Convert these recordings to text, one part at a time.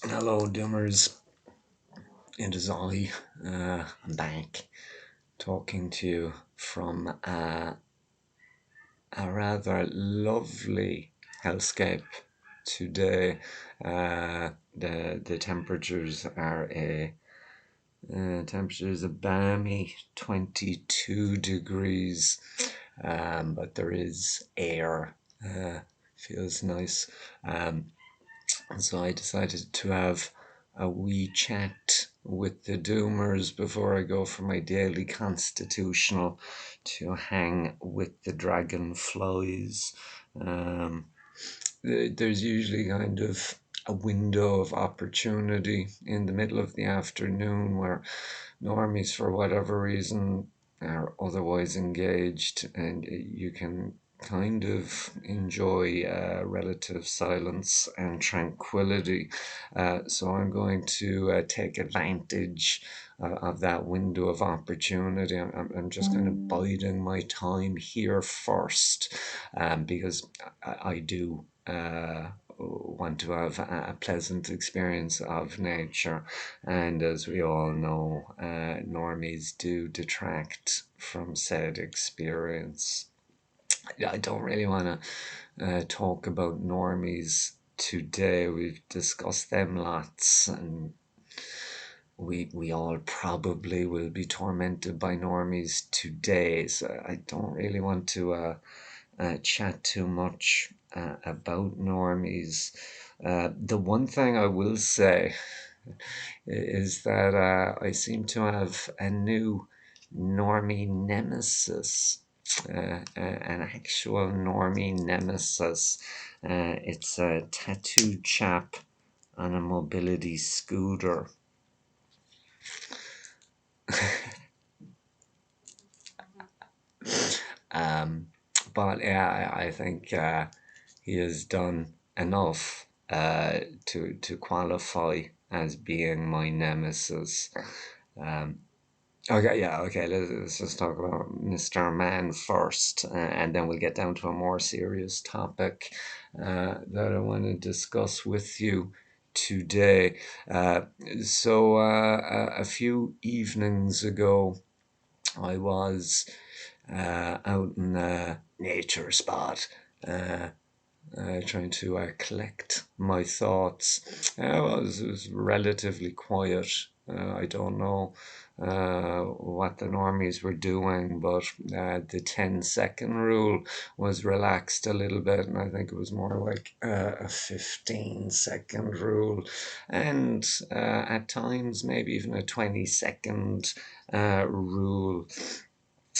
Hello, Doomers. It is I. I'm back talking to you from a rather lovely hellscape today. The temperatures a balmy 22 degrees, but there is air. Feels nice. Um, So I decided to have a wee chat with the Doomers before I go for my daily constitutional to hang with the dragonflies. Um, there's usually kind of a window of opportunity in the middle of the afternoon where normies, for whatever reason, are otherwise engaged, and you can kind of enjoy relative silence and tranquility. So I'm going to take advantage of that window of opportunity. I'm just kind of biding my time here first, because I do. Want to have a pleasant experience of nature, and as we all know, normies do detract from said experience. I don't really want to talk about normies today. We've discussed them lots, and we all probably will be tormented by normies today. So I don't really want to chat too much about normies. The one thing I will say is that I seem to have a new normie nemesis, an actual normie nemesis. It's a tattooed chap on a mobility scooter. Um, but yeah, I think he has done enough to qualify as being my nemesis. Um, Okay, yeah, okay. Let's just talk about Mr. Man first, and then we'll get down to a more serious topic that I want to discuss with you today. Uh, a few evenings ago, I was out in a nature spot. Uh, Trying to collect my thoughts. It was relatively quiet. I don't know what the normies were doing, but the 10-second rule was relaxed a little bit, and I think it was more like a 15-second rule, and at times maybe even a 20-second rule.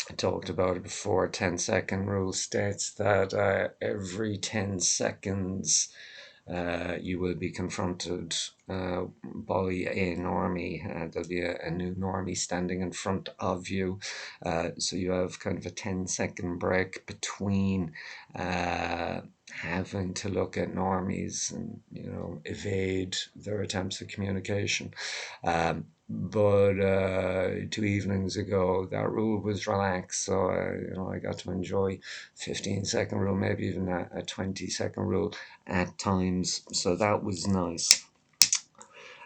I talked about it before. 10-second rule states that every 10 seconds you will be confronted by a normie. There'll be a new normie standing in front of you. So you have kind of a 10-second break between having to look at normies and, evade their attempts at communication. But 2 evenings ago, that rule was relaxed, so I got to enjoy 15-second rule, maybe even a 20-second rule at times. So that was nice.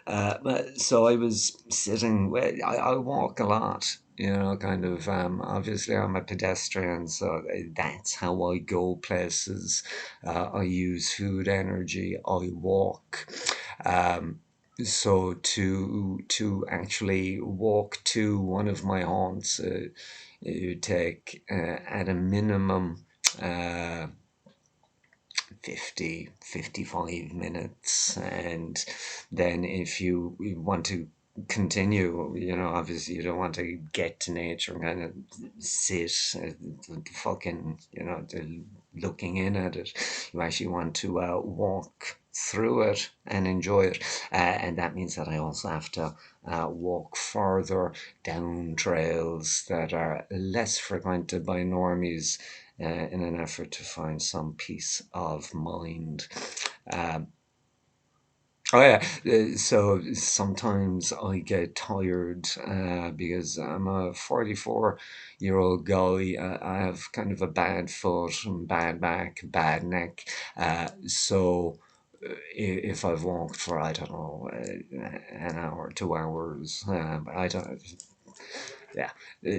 But so I was sitting. Well, I walk a lot. Kind of. Obviously, I'm a pedestrian, so that's how I go places. I use food energy. I walk. Um, so to actually walk to one of my haunts, it would take at a minimum. 50, 55 minutes, and then if you want to continue, obviously you don't want to get to nature and kind of sit fucking, looking in at it. You actually want to walk through it and enjoy it, and that means that I also have to walk further down trails that are less frequented by normies, in an effort to find some peace of mind. Um, oh yeah, so sometimes I get tired because I'm a 44-year-old guy. I have kind of a bad foot and bad back, bad neck. So if I've walked for, I don't know, an hour, 2 hours. I don't. Yeah,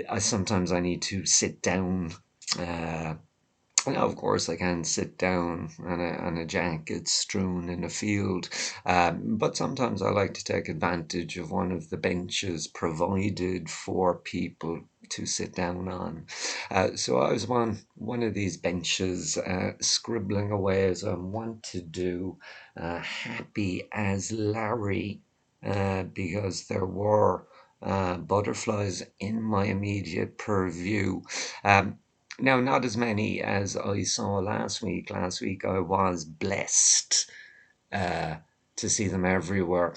I sometimes I need to sit down. Uh, Now, of course, I can sit down on a jacket strewn in a field, but sometimes I like to take advantage of one of the benches provided for people to sit down on. So I was on one of these benches, scribbling away as I want to do, happy as Larry, because there were butterflies in my immediate purview. Um, Now, not as many as I saw last week. Last week I was blessed uh, to see them everywhere.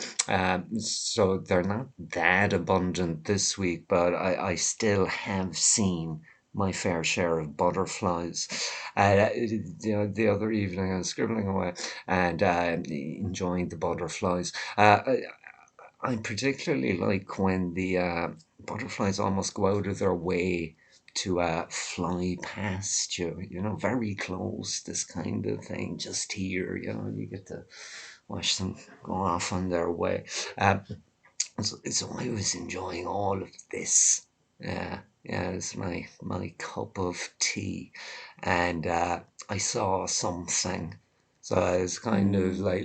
So they're not that abundant this week, but I still have seen my fair share of butterflies. The other evening I was scribbling away and enjoying the butterflies. I particularly like when the butterflies almost go out of their way to fly past you, very close, this kind of thing, just here, you get to watch them go off on their way. Uh, so I was enjoying all of this. Yeah, it's my cup of tea. And I saw something. So I was kind of like,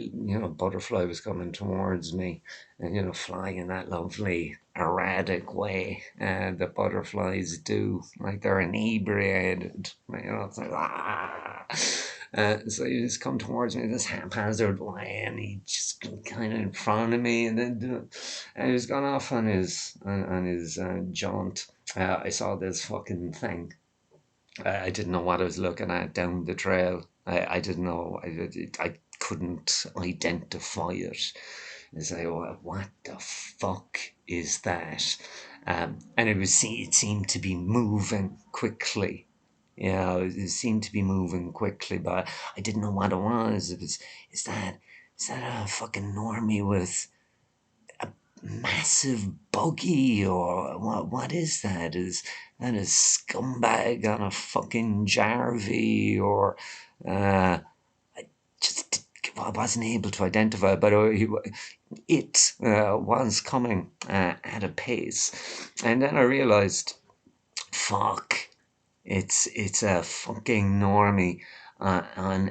butterfly was coming towards me and, flying in that lovely erratic way. And the butterflies do, like they're inebriated. It's like, ah. So he just come towards me this haphazard way, and he just kind of in front of me, and then and he was gone off on his jaunt. I saw this fucking thing. I didn't know what I was looking at down the trail. I didn't know. I couldn't identify it. It's like, what the fuck is that? And it seemed to be moving quickly. It seemed to be moving quickly, but I didn't know what it was. Is that is that a fucking normie with massive buggy, or what is that? Is that a scumbag on a fucking Jarvie, or uh, just I wasn't able to identify, but it was coming at a pace, and then I realized, fuck, it's a fucking normie on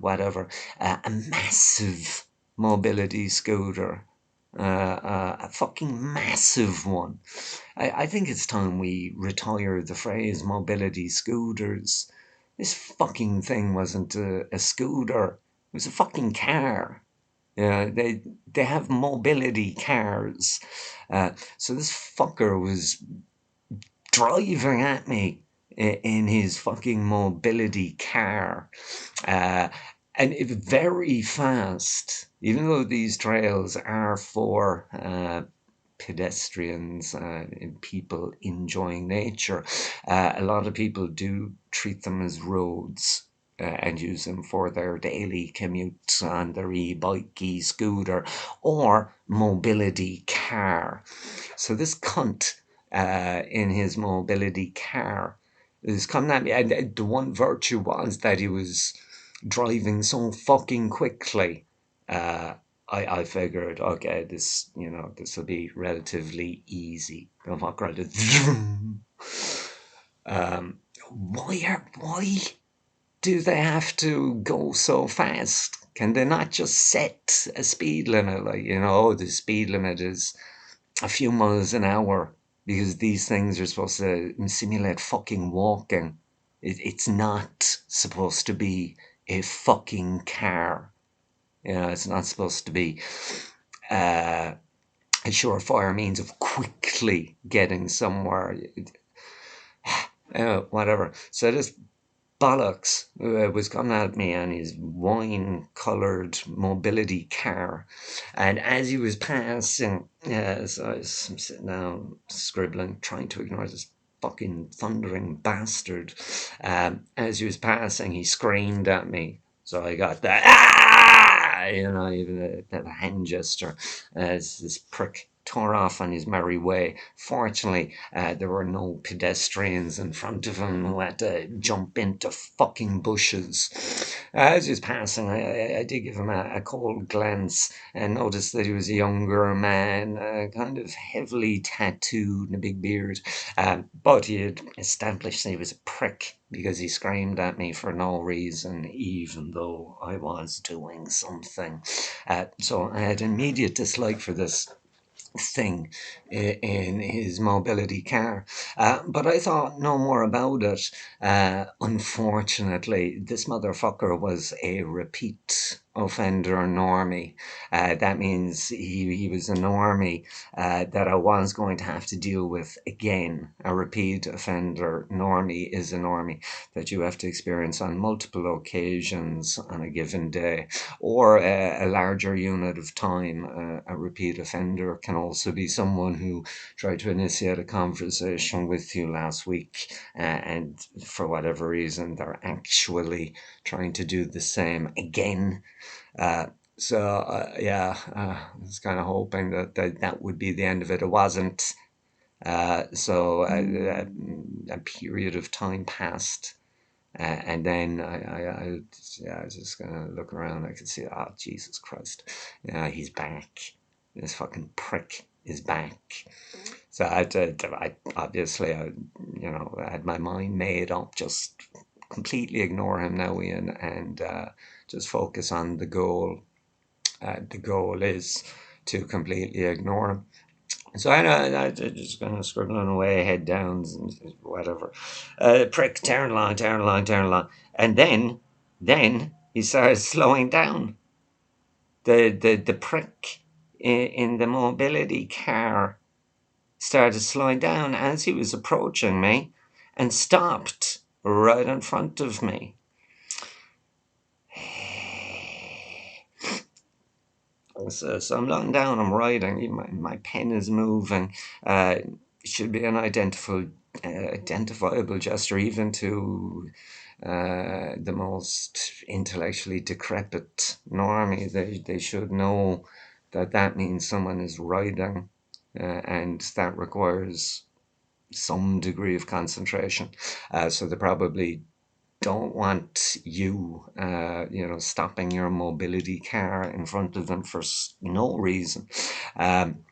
whatever, a massive mobility scooter, a fucking massive one. I think it's time we retire the phrase mobility scooters. This fucking thing wasn't a scooter. It was a fucking car. Yeah, they have mobility cars. So this fucker was driving at me in his fucking mobility car. Uh, and it very fast, even though these trails are for pedestrians and people enjoying nature. A lot of people do treat them as roads. And use them for their daily commutes on their e-bike, e-scooter, or mobility car. So this cunt in his mobility car is coming at me, and the one virtue was that he was driving so fucking quickly. I figured, okay, this will be relatively easy. Why do they have to go so fast? Can they not just set a speed limit? Like, the speed limit is a few miles an hour, because these things are supposed to simulate fucking walking. It's not supposed to be a fucking car. It's not supposed to be uh, a surefire means of quickly getting somewhere. Whatever. So this bollocks was coming at me on his wine-coloured mobility car. And as he was passing, so I was sitting down, scribbling, trying to ignore this fucking thundering bastard. As he was passing, he screamed at me. So I got that, even a hand gesture as this prick tore off on his merry way. Fortunately, there were no pedestrians in front of him who had to jump into fucking bushes. As he was passing, I did give him a cold glance and noticed that he was a younger man, kind of heavily tattooed and a big beard. But he had established that he was a prick because he screamed at me for no reason, even though I was doing something. So I had immediate dislike for this thing in his mobility car. But I thought no more about it. Unfortunately, this motherfucker was a repeat offender normie. That means he was a normie that I was going to have to deal with again. A repeat offender normie is a normie that you have to experience on multiple occasions on a given day, or a larger unit of time. A repeat offender can also be someone who tried to initiate a conversation with you last week, and for whatever reason, they're actually trying to do the same again. Uh, I was kind of hoping that would be the end of it. It wasn't. A period of time passed, and then I was just gonna look around. I could see, oh Jesus Christ, yeah, he's back. This fucking prick is back. So I obviously, I had my mind made up. Just completely ignore him now, Ian, and just focus on the goal. The goal is to completely ignore him. So I just kind of scribbling away, head down, whatever. Prick, turn along, turn along, turn along. And then he started slowing down. The prick in the mobility car started slowing down as he was approaching me and stopped right in front of me. So I'm lying down, I'm writing, my pen is moving. It should be an identifiable gesture, even to the most intellectually decrepit normie. They should know that means someone is writing, and that requires some degree of concentration. So they probably don't want you, stopping your mobility car in front of them for no reason. Um,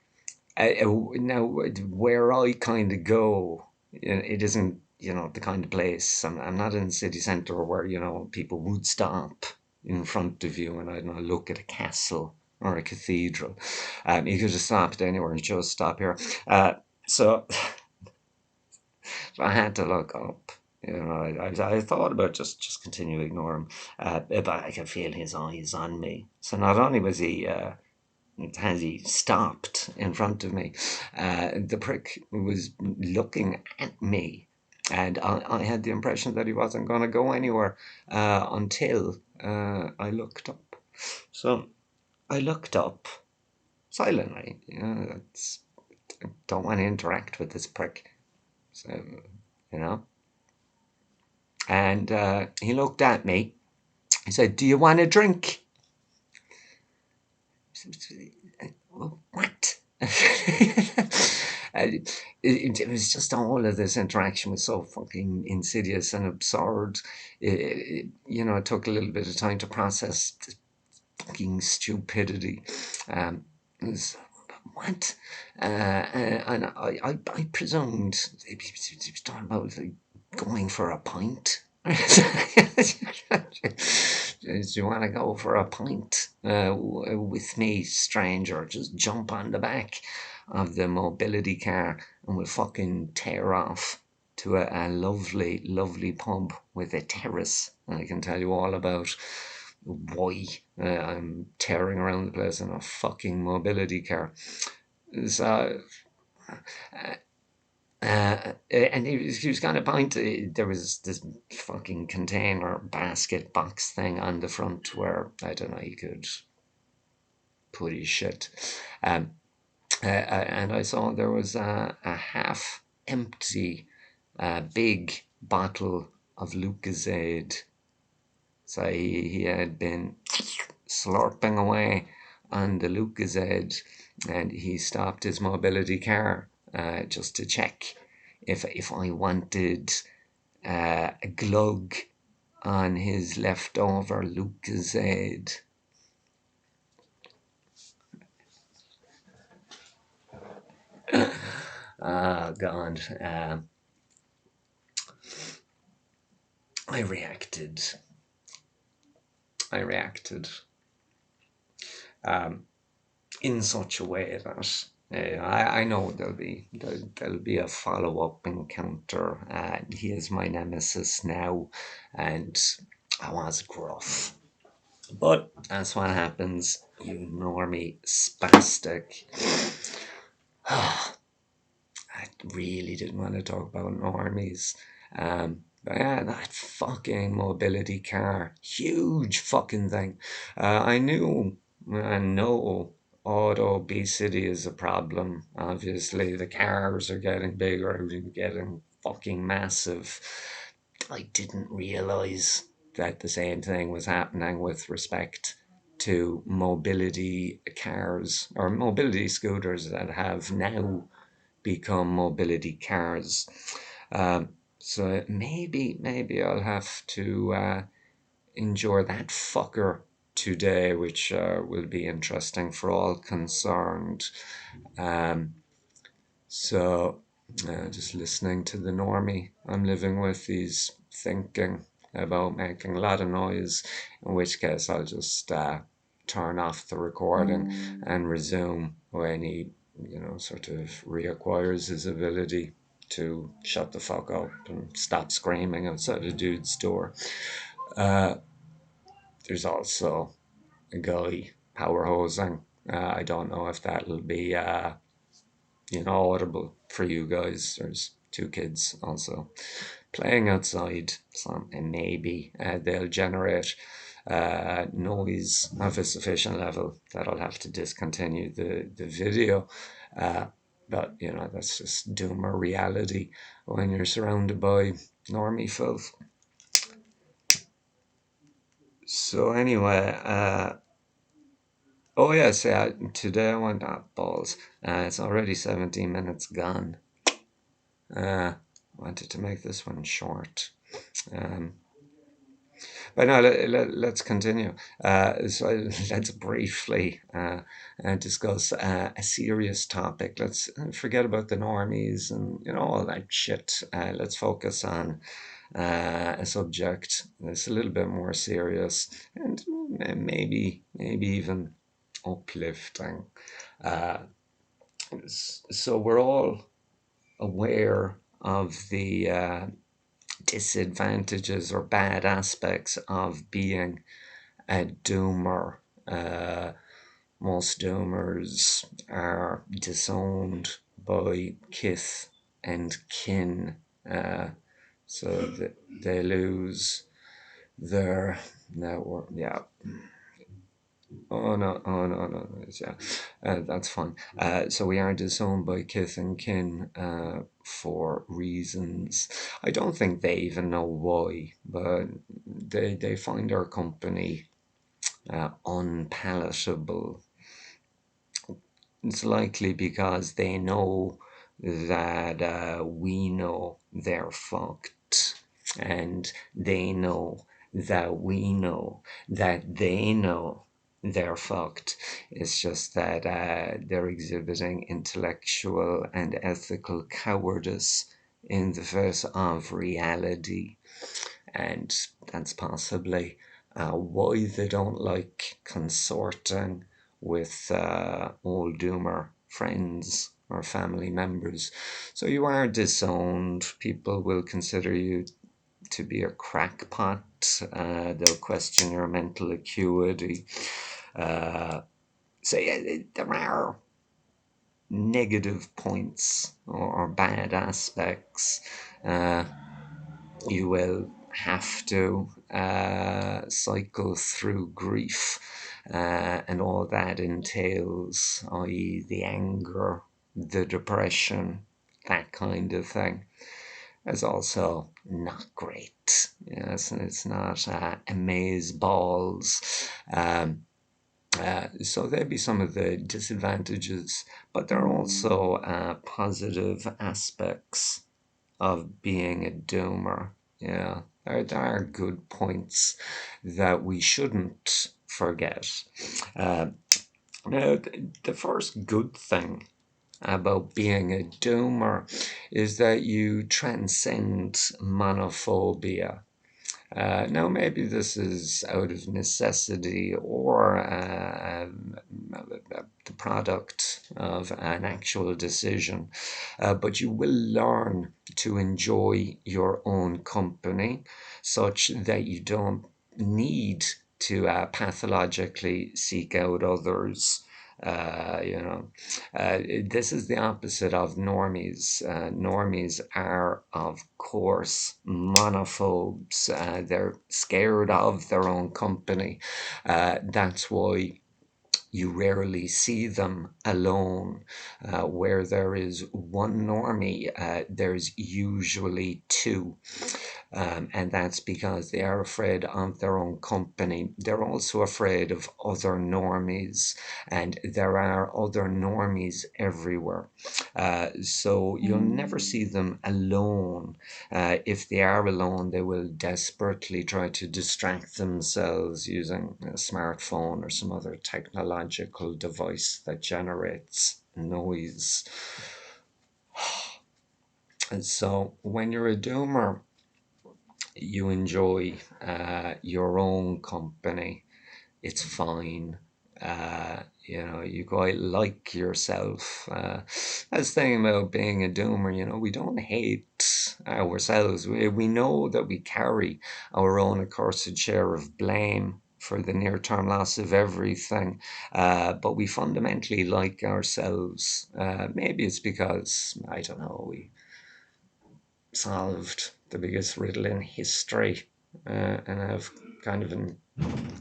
Now, where I kind of go, it isn't, the kind of place. I'm not in the city centre where, people would stop in front of you and, I don't know, look at a castle or a cathedral. You could have stopped anywhere and just stop here. So So I had to look up. I thought about just continue to ignore him, but I could feel his eyes on me. So not only was he has he stopped in front of me, the prick was looking at me, and I had the impression that he wasn't going to go anywhere until I looked up. So I looked up silently. I don't want to interact with this prick. So, you know. And he looked at me. He said, "Do you want a drink?" What? It was just all of this interaction was so fucking insidious and absurd. It took a little bit of time to process the fucking stupidity. It was, what? And I presumed he was talking about like, going for a pint. Do you want to go for a pint with me, stranger? Just jump on the back of the mobility car and we'll fucking tear off to a lovely, lovely pub with a terrace. And I can tell you all about why I'm tearing around the place in a fucking mobility car. So and he was kind of pointing. There was this fucking container basket box thing on the front where I don't know he could put his shit. And I saw there was a half empty big bottle of Lucozade. So he had been slurping away on the Lucozade, and he stopped his mobility car just to check if I wanted a glug on his leftover Lucozade. Ah, God. I reacted. I reacted in such a way that I know there'll be a follow up encounter. He is my nemesis now, and I was gruff. But that's what happens, you normie spastic. I really didn't want to talk about normies. But yeah, that fucking mobility car, huge fucking thing. I know auto obesity is a problem. Obviously, the cars are getting bigger, getting fucking massive. I didn't realize that the same thing was happening with respect to mobility cars or mobility scooters that have now become mobility cars. So maybe I'll have to endure that fucker today, which will be interesting for all concerned. Um, so just listening to the normie I'm living with, he's thinking about making a lot of noise, in which case I'll just turn off the recording and resume when he, sort of reacquires his ability to shut the fuck up and stop screaming outside a dude's door. There's also a guy power hosing. I don't know if that'll be audible for you guys. There's two kids also playing outside, so and maybe they'll generate noise of a sufficient level that I'll have to discontinue the video. But that's just doomer reality when you're surrounded by normie filth. So anyway, oh yes, yeah. Today I went out balls. It's already 17 minutes gone. Wanted to make this one short. Um, but no, let's continue. So let's briefly discuss a serious topic. Let's forget about the normies and all that shit. Let's focus on a subject that's a little bit more serious and maybe even uplifting. Uh, so we're all aware of the disadvantages or bad aspects of being a doomer. Uh, most doomers are disowned by kith and kin, so that they lose their network. Yeah. Oh no! Oh no! No! No, yeah, that's fine. So we are disowned by kith and kin for reasons. I don't think they even know why, but they find our company unpalatable. It's likely because they know that we know they're fucked, and they know that we know that they know they're fucked. It's just that they're exhibiting intellectual and ethical cowardice in the face of reality, and that's possibly why they don't like consorting with old doomer friends or family members. So you are disowned. People will consider you to be a crackpot. They'll question your mental acuity. So yeah, there are negative points or bad aspects. You will have to cycle through grief and all that entails, i.e., the anger, the depression, that kind of thing. Is also not great. Yes, it's not amaze balls. So there'd be some of the disadvantages, but there are also positive aspects of being a doomer. Yeah. There are good points that we shouldn't forget. Uh, Now, the first good thing about being a doomer is that you transcend monophobia. Now, maybe this is out of necessity or the product of an actual decision, but you will learn to enjoy your own company such that you don't need to pathologically seek out others. You know, this is the opposite of normies. Normies are, of course, monophobes. They're scared of their own company. That's why you rarely see them alone. Where there is one normie, there's usually two. And that's because they are afraid of their own company. They're also afraid of other normies, and there are other normies everywhere. So you'll never see them alone. If they are alone, they will desperately try to distract themselves using a smartphone or some other technological device that generates noise. And so when you're a doomer, you enjoy your own company. It's fine. You quite like yourself. That's the thing about being a doomer, we don't hate ourselves. We know that we carry our own accursed share of blame for the near term loss of everything, but we fundamentally like ourselves. Maybe it's because, I don't know, we solved the biggest riddle in history and have kind of an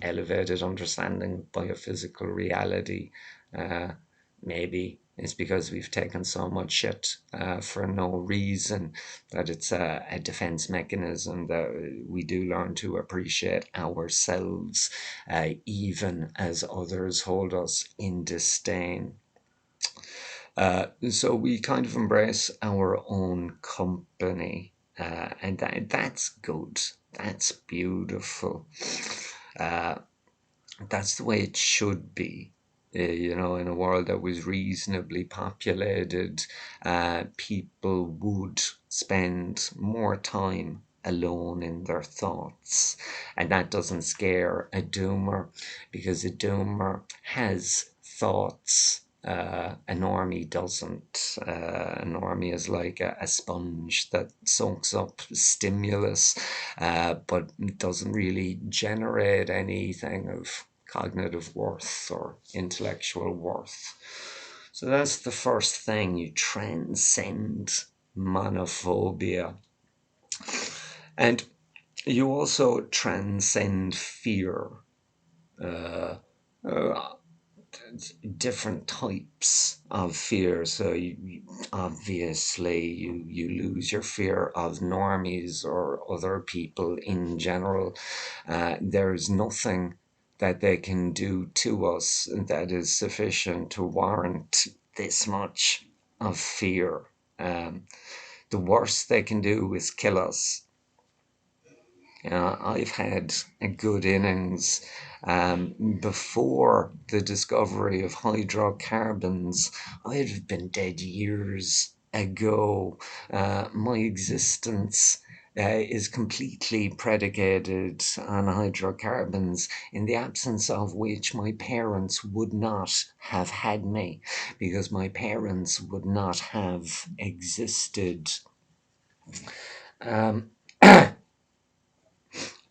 elevated understanding of biophysical reality. Uh, Maybe it's because we've taken so much shit for no reason that it's a defense mechanism that we do learn to appreciate ourselves, even as others hold us in disdain. So we kind of embrace our own company, and that's good. That's beautiful. Uh, that's the way it should be. In a world that was reasonably populated, people would spend more time alone in their thoughts. And that doesn't scare a doomer because a doomer has thoughts. A normie doesn't. A normie is like a sponge that soaks up stimulus, but doesn't really generate anything of cognitive worth or intellectual worth. So that's the first thing. You transcend monophobia. And you also transcend fear. Uh, uh, Different types of fear. So obviously you lose your fear of normies or other people in general. There's nothing that they can do to us that is sufficient to warrant this much of fear. The worst they can do is kill us. I've had a good innings. Before the discovery of hydrocarbons, I'd have been dead years ago. My existence is completely predicated on hydrocarbons, in the absence of which my parents would not have had me, because my parents would not have existed. Um,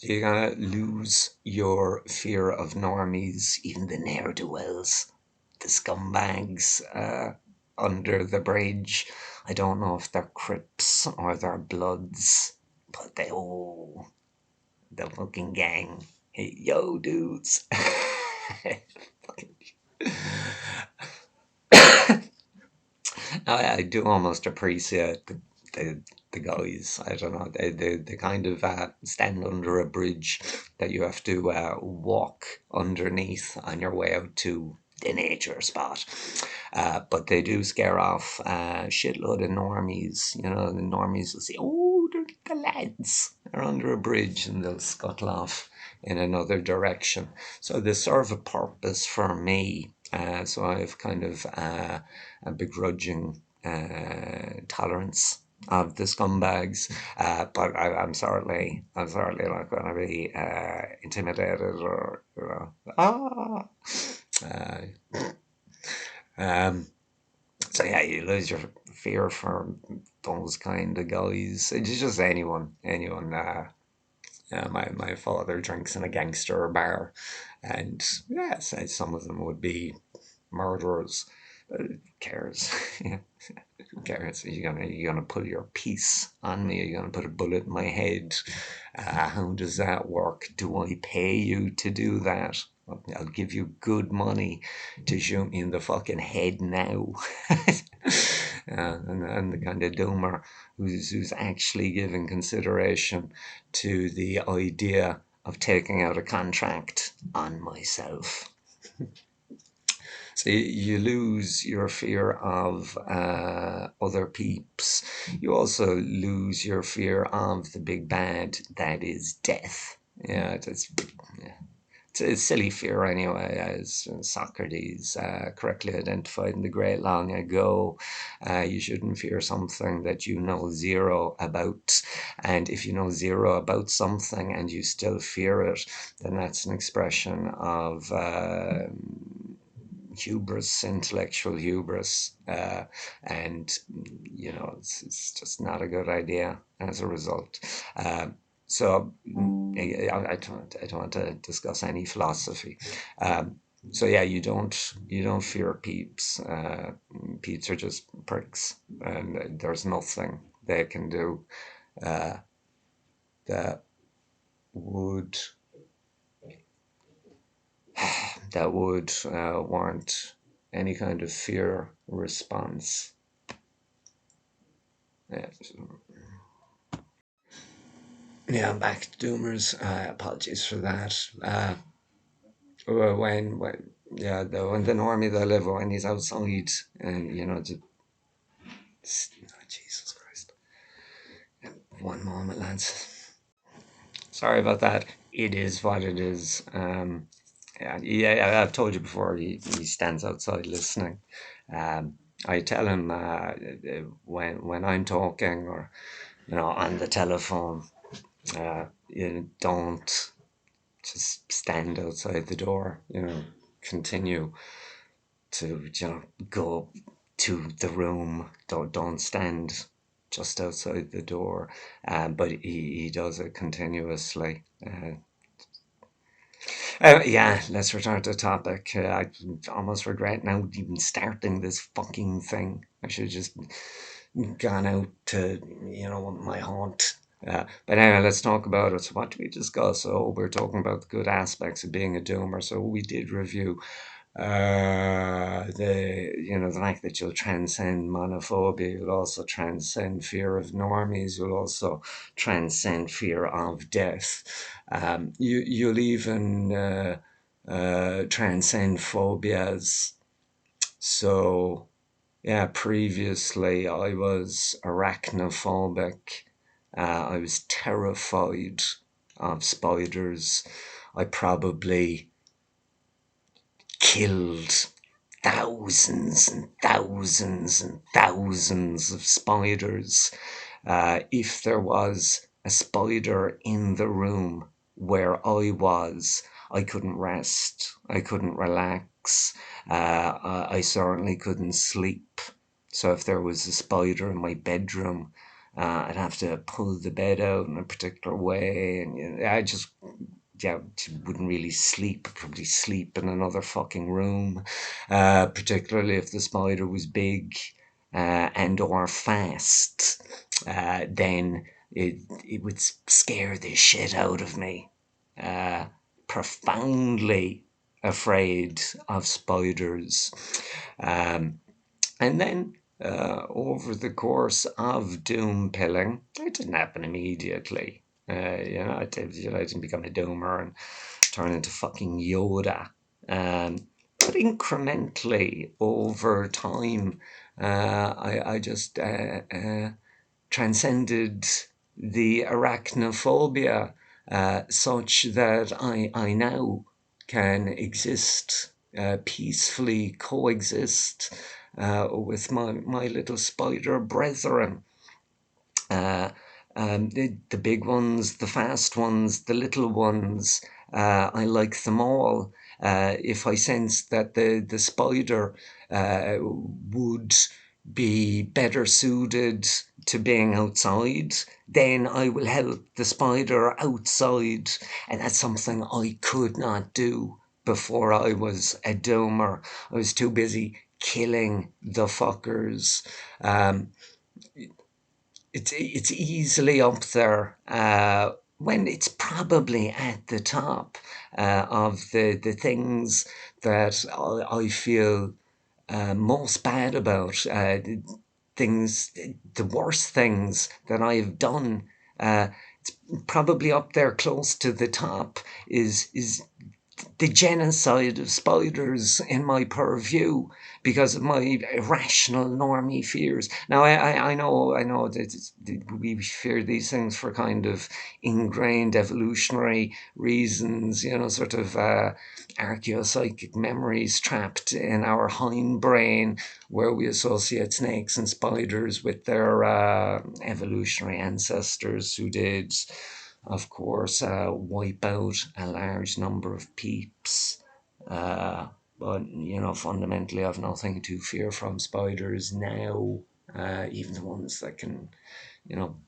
You're gonna lose your fear of normies, even the ne'er-do-wells, the scumbags under the bridge. I don't know if they're Crips or they're Bloods, but the fucking gang. Hey, yo, dudes. I do almost appreciate the, the guys. I don't know. They kind of stand under a bridge that you have to walk underneath on your way out to the nature spot. But they do scare off a shitload of normies. The normies will say, "Oh, the heads are under a bridge and they'll scuttle off in another direction. So they serve a purpose for me. So I have kind of a begrudging tolerance of the scumbags, but I'm certainly not going to be intimidated or Uh, um, so yeah, you lose your fear for those kind of guys. It's just anyone. My father drinks in a gangster bar, and yes, some of them would be murderers. Who cares? Yeah, who cares? Are you gonna put your piece on me? Are you gonna put a bullet in my head? How does that work? Do I pay you to do that? I'll give you good money to shoot me in the fucking head now. And the kind of doomer who's actually giving consideration to the idea of taking out a contract on myself. So you lose your fear of other peeps. You also lose your fear of the big bad that is death. Yeah, yeah. It's a silly fear anyway, as Socrates correctly identified in the great long ago. You shouldn't fear something that you know zero about. And if you know zero about something and you still fear it, then that's an expression of hubris, intellectual hubris, and it's just not a good idea as a result. So I don't want to discuss any philosophy. So yeah, you don't fear peeps. Peeps are just pricks, and there's nothing they can do uh, that would warrant any kind of fear response. Yeah, yeah, back to Doomers. Apologies for that. When yeah, when the normie that live when he's outside, and oh, Jesus Christ. One moment, lads. Sorry about that. It is what it is. Yeah, I've told you before. He stands outside listening. I tell him when I'm talking or on the telephone, you don't just stand outside the door. Continue to go to the room. Don't stand just outside the door. But he does it continuously. Yeah, let's return to the topic. I almost regret now even starting this fucking thing. I should have just gone out to, my haunt. But anyway, let's talk about it. So, what did we discuss? So, we're talking about the good aspects of being a doomer. So, we did review the fact that you'll transcend monophobia, you'll also transcend fear of normies, you'll also transcend fear of death. You'll even transcend phobias. So, yeah, previously I was arachnophobic. I was terrified of spiders. I probably killed thousands and thousands and thousands of spiders. If there was a spider in the room where I was, I couldn't rest, I couldn't relax, I certainly couldn't sleep. So if there was a spider in my bedroom, I'd have to pull the bed out in a particular way, and I just wouldn't really sleep, probably sleep in another fucking room, particularly if the spider was big and or fast, then it would scare the shit out of me. Uh, Profoundly afraid of spiders. Um, and then over the course of doom pilling, it didn't happen immediately. I didn't become a doomer and turn into fucking Yoda. But incrementally over time, I just transcended the arachnophobia, such that I now can exist, peacefully coexist with my little spider brethren. Uh, the big ones, the fast ones, the little ones, I like them all. If I sense that the spider would be better suited to being outside, then I will help the spider outside. And that's something I could not do before I was a doomer. I was too busy killing the fuckers. Um, it's easily up there when it's probably at the top of the things that I feel most bad about. Things, the worst things that I've done. It's probably up there close to the top is the genocide of spiders in my purview because of my irrational normie fears. Now I know that we fear these things for kind of ingrained evolutionary reasons, sort of archaeopsychic memories trapped in our hindbrain, where we associate snakes and spiders with their evolutionary ancestors who did, of course, wipe out a large number of peeps. But, fundamentally, I've nothing to fear from spiders now, even the ones that can,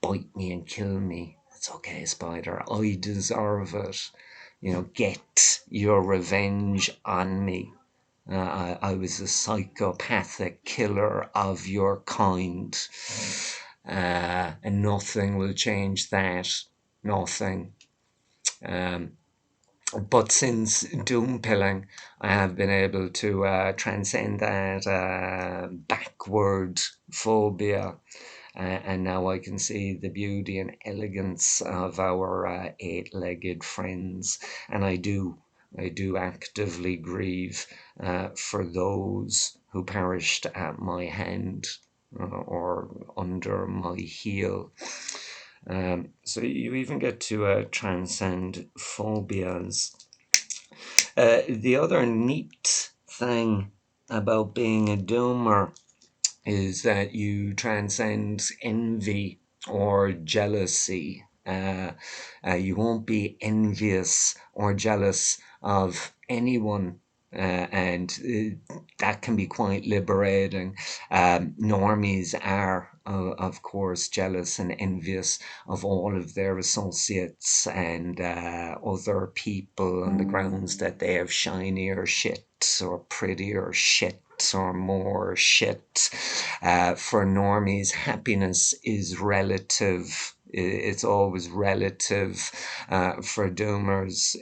bite me and kill me. It's okay, spider. I deserve it. Get your revenge on me. I was a psychopathic killer of your kind. And nothing will change that. Nothing. Um, but since doom pilling, I have been able to transcend that backward phobia, and now I can see the beauty and elegance of our eight-legged friends, and I do actively grieve for those who perished at my hand or under my heel. So you even get to transcend phobias. The other neat thing about being a doomer is that you transcend envy or jealousy. You won't be envious or jealous of anyone. And that can be quite liberating. Normies are, of course, jealous and envious of all of their associates and other people on the grounds that they have shinier shit or prettier shit or more shit. For normies, happiness is relative. It's always relative. For doomers,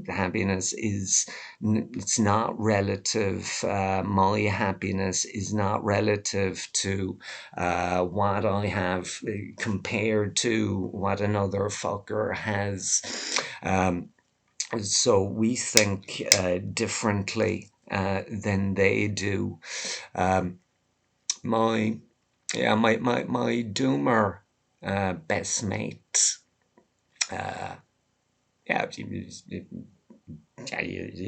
happiness is it's not relative. My happiness is not relative to what I have compared to what another fucker has. So we think differently than they do. Um, my my doomer best mate. Yeah, he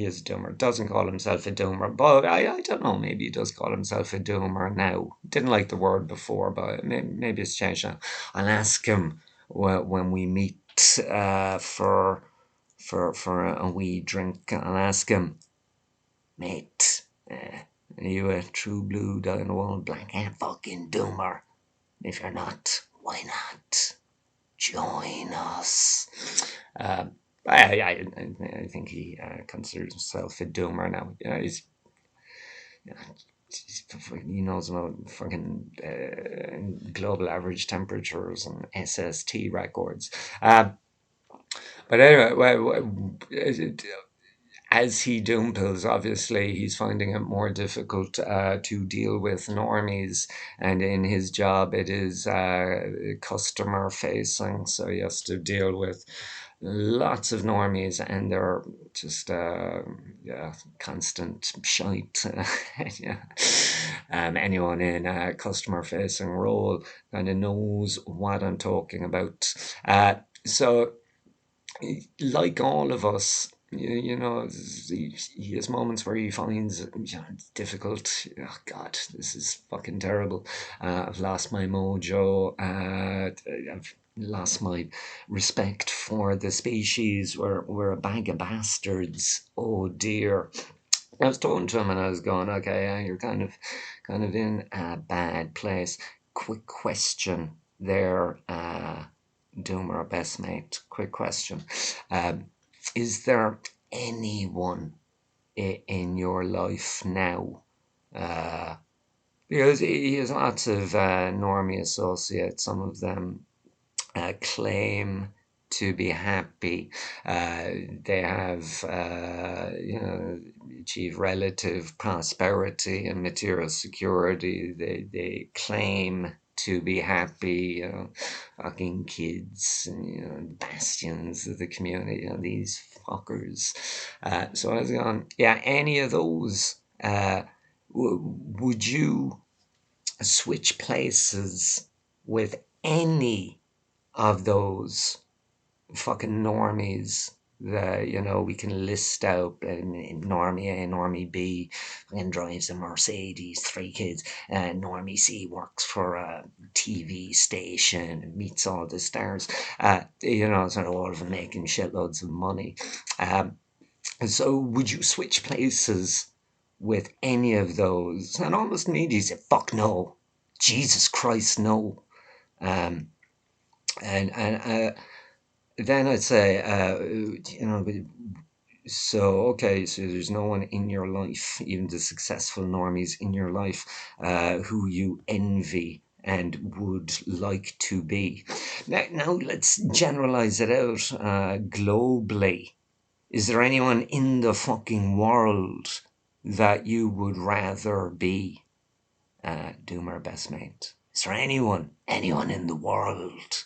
is a doomer. Doesn't call himself a doomer, but I don't know. Maybe he does call himself a doomer now. Didn't like the word before, but maybe it's changed now. I'll ask him when we meet for a wee drink. I'll ask him, mate. Are you a true blue dyed-in-the-wool black hat fucking doomer? If you're not, why not join us? I think he considers himself a doomer now. He knows about fucking global average temperatures and SST records. But anyway, as he doom pills, obviously he's finding it more difficult to deal with normies, and in his job it is customer facing, so he has to deal with lots of normies and their just yeah, constant shite. Yeah. Anyone in a customer facing role kind of knows what I'm talking about. So like all of us, you know, he has moments where he finds it's difficult. Oh God, this is fucking terrible. I've lost my mojo. I've lost my respect for the species. We're a bag of bastards. Oh dear. I was talking to him and I was going, okay, yeah, you're kind of in a bad place. Quick question there, Doomer, best mate. Quick question. Um, is there anyone in your life now? Uh, because he has lots of normie associates. Some of them claim to be happy. They have, achieved relative prosperity and material security. They claim to be happy. Fucking kids, bastions of the community. These fuckers. So I was going, yeah, any of those. Would you switch places with any of those fucking normies that we can list out? Normie A, Normie B, and drives a Mercedes, three kids. Normie C works for a TV station and meets all the stars. Sort of all of them making shitloads of money. So would you switch places with any of those? And almost immediately say, fuck no. Jesus Christ, no. Um, and then I'd say, so okay, so there's no one in your life, even the successful normies in your life, who you envy and would like to be. Now let's generalize it out globally. Is there anyone in the fucking world that you would rather be? Doomer, best mate. Is there anyone in the world?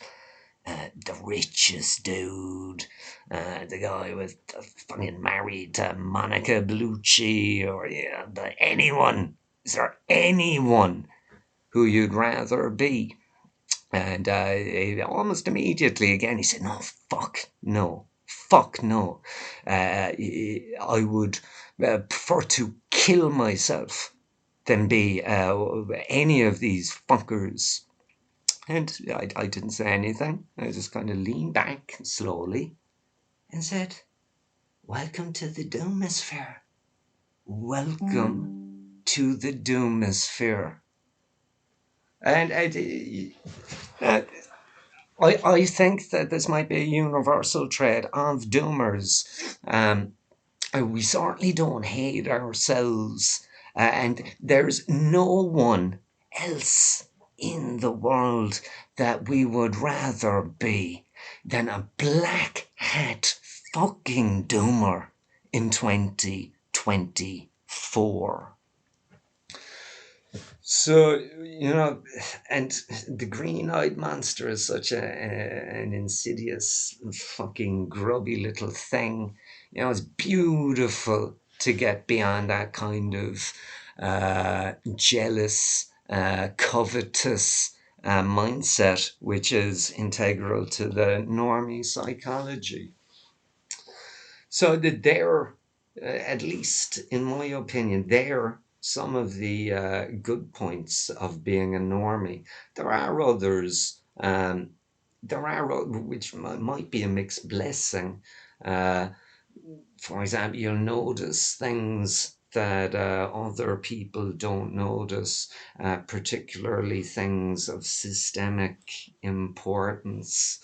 The richest dude, the guy with fucking married to Monica Bellucci, or yeah, but anyone? Is there anyone who you'd rather be? And almost immediately again he said, "No, fuck no, fuck no. I would prefer to kill myself than be any of these fuckers." And I didn't say anything. I just kind of leaned back slowly and said, "Welcome to the Doomosphere. Welcome to the Doomosphere." And I think that this might be a universal trait of Doomers. We certainly don't hate ourselves, and there's no one else in the world that we would rather be than a black hat fucking doomer in 2024. So, and the green eyed monster is such an insidious, fucking grubby little thing. It's beautiful to get beyond that kind of jealous, covetous mindset, which is integral to the normie psychology. So that they're, at least in my opinion, they're some of the good points of being a normie. There are others. Which might be a mixed blessing. Uh, for example, you'll notice things that other people don't notice, particularly things of systemic importance.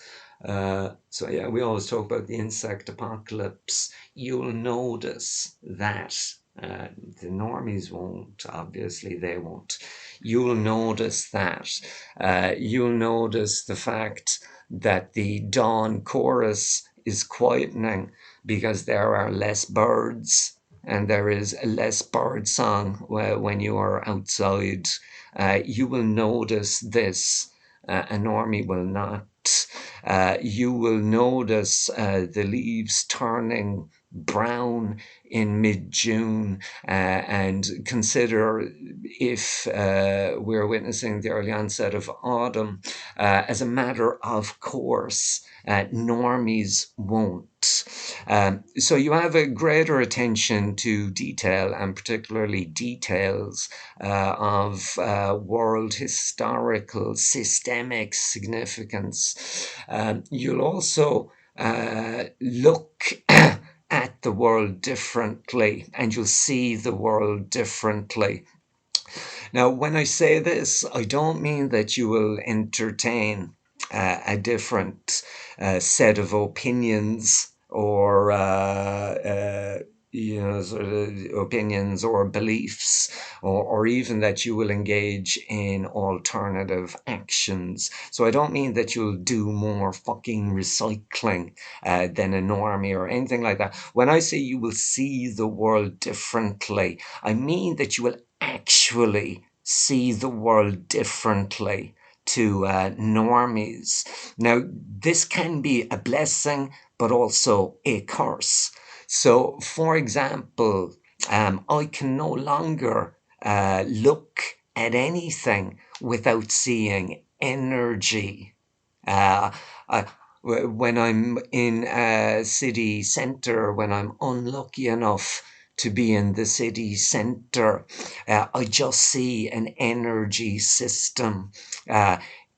So yeah, we always talk about the insect apocalypse. You'll notice that the normies won't, obviously they won't. You'll notice that. You'll notice the fact that the dawn chorus is quietening because there are less birds and there is less bird song when you are outside. You will notice this. A normie will not. You will notice the leaves turning brown in mid-June, and consider if we're witnessing the early onset of autumn, as a matter of course, normies won't. So you have a greater attention to detail, and particularly details of world historical systemic significance. You'll also look at the world differently, and you'll see the world differently. Now, when I say this, I don't mean that you will entertain a different set of opinions, or sort of opinions or beliefs, or even that you will engage in alternative actions. So I don't mean that you'll do more fucking recycling than a normie or anything like that. When I say you will see the world differently, I mean that you will actually see the world differently to normies. Now, this can be a blessing, but also a curse. So, for example, I can no longer look at anything without seeing energy. Uh, I, when I'm in a city centre, when I'm unlucky enough to be in the city centre, I just see an energy system. Uh,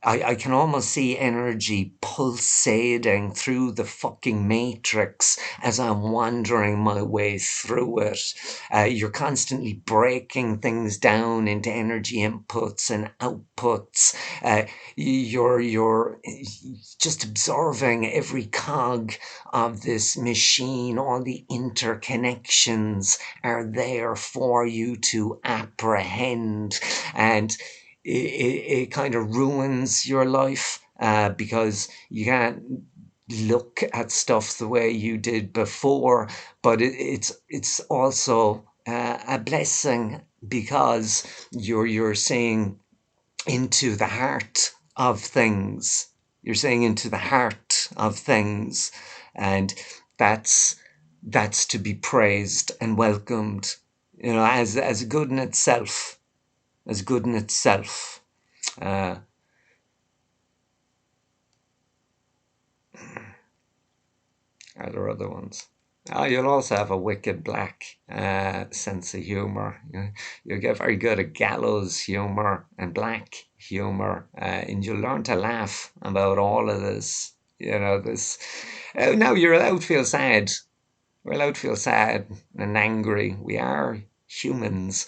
I can almost see energy pulsating through the fucking matrix as I'm wandering my way through it. You're constantly breaking things down into energy inputs and outputs. You're just observing every cog of this machine. All the interconnections are there for you to apprehend, and it kind of ruins your life because you can't look at stuff the way you did before. But it's also a blessing, because you're seeing into the heart of things. You're seeing into the heart of things, and that's to be praised and welcomed. As good in itself, as good in itself. Uh, are there other ones? Oh, you'll also have a wicked black sense of humour. You'll get very good at gallows humour and black humour, and you'll learn to laugh about all of this. This. Now, you're allowed to feel sad. We're allowed to feel sad and angry. We are humans.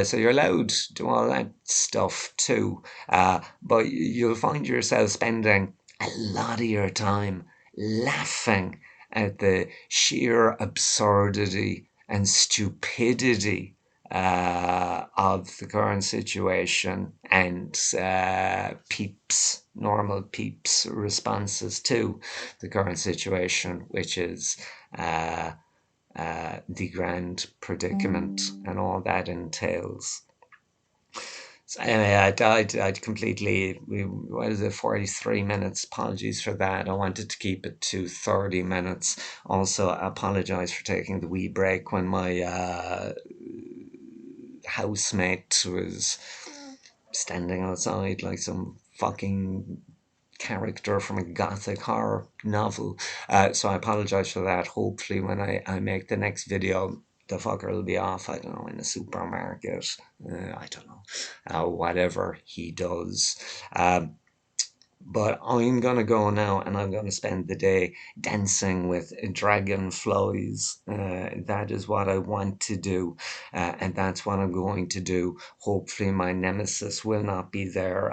So you're allowed to do all that stuff too. But you'll find yourself spending a lot of your time laughing at the sheer absurdity and stupidity of the current situation, and normal peeps' responses to the current situation, which is the grand predicament and all that entails. So anyway, I'd completely, what is it, 43 minutes? Apologies for that. I wanted to keep it to 30 minutes. Also, I apologize for taking the wee break when my housemate was standing outside like some fucking character from a gothic horror novel. So I apologize for that. Hopefully when I make the next video, the fucker will be off, I don't know, in a supermarket. I don't know. Whatever he does. But I'm going to go now, and I'm going to spend the day dancing with dragonflies. That is what I want to do, and that's what I'm going to do. Hopefully my nemesis will not be there.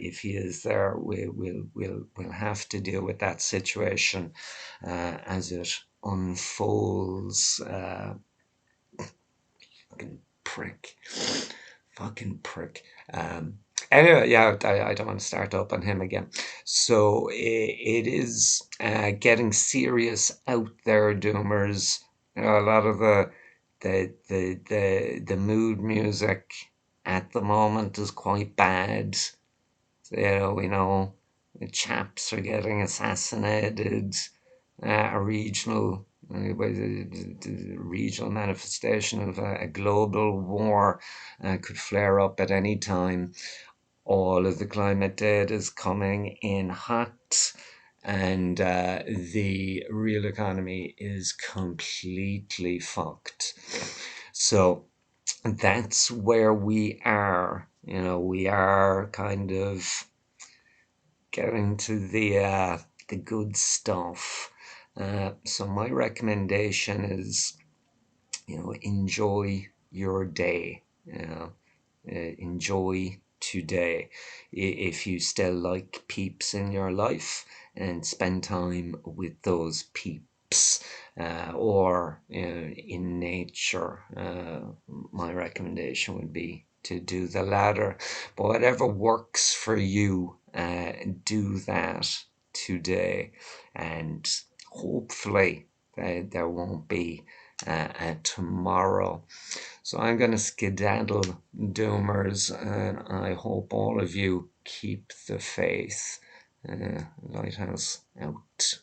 If he is there, we'll have to deal with that situation as it unfolds. Fucking prick. Fucking prick. Anyway, yeah, I don't want to start up on him again. So it is getting serious out there, Doomers. A lot of the mood music at the moment is quite bad. So, we know the chaps are getting assassinated. A regional The regional manifestation of a global war could flare up at any time. All of the climate data is coming in hot, and the real economy is completely fucked. So that's where we are. We are kind of getting to the good stuff. So my recommendation is, enjoy your day. Enjoy today. If you still like peeps in your life, and spend time with those peeps, or in nature. My recommendation would be to do the latter. But whatever works for you, do that today, and hopefully there won't be a tomorrow. So I'm going to skedaddle, doomers, and I hope all of you keep the faith. Lighthouse out.